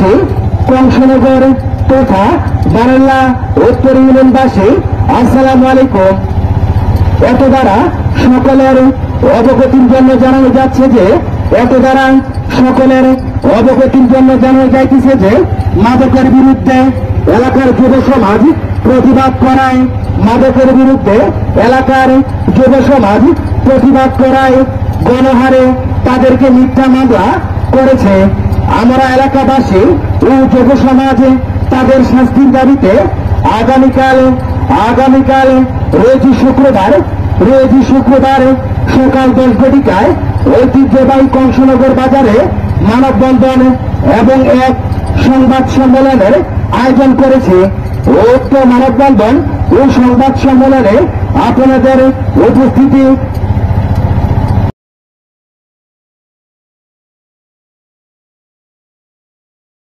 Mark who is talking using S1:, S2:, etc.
S1: এলাকাবাসী, কংসনগর তথা বারাল্লা উত্তর ইউনিয়নবাসী, আসসালামু আলাইকুম। এত দ্বারা সকলের অবগতির জন্য জানানো যাচ্ছে যে মাদকের বিরুদ্ধে এলাকার যুব সমাজ প্রতিবাদ করায়, গণহারে তাদেরকে মিথ্যা মামলা করেছে। আমরা এলাকাবাসী ও যুব সমাজ তাদের শাস্তির দাবিতে আগামীকাল রোজ শুক্রবার সকাল 10 ঘটিকায় ঐতিহ্যবাহী কংসনগর বাজারে মানববন্ধন এবং এক সংবাদ সম্মেলনের আয়োজন করেছে। উক্ত মানববন্ধন ও সংবাদ সম্মেলনে আপনাদের উপস্থিতি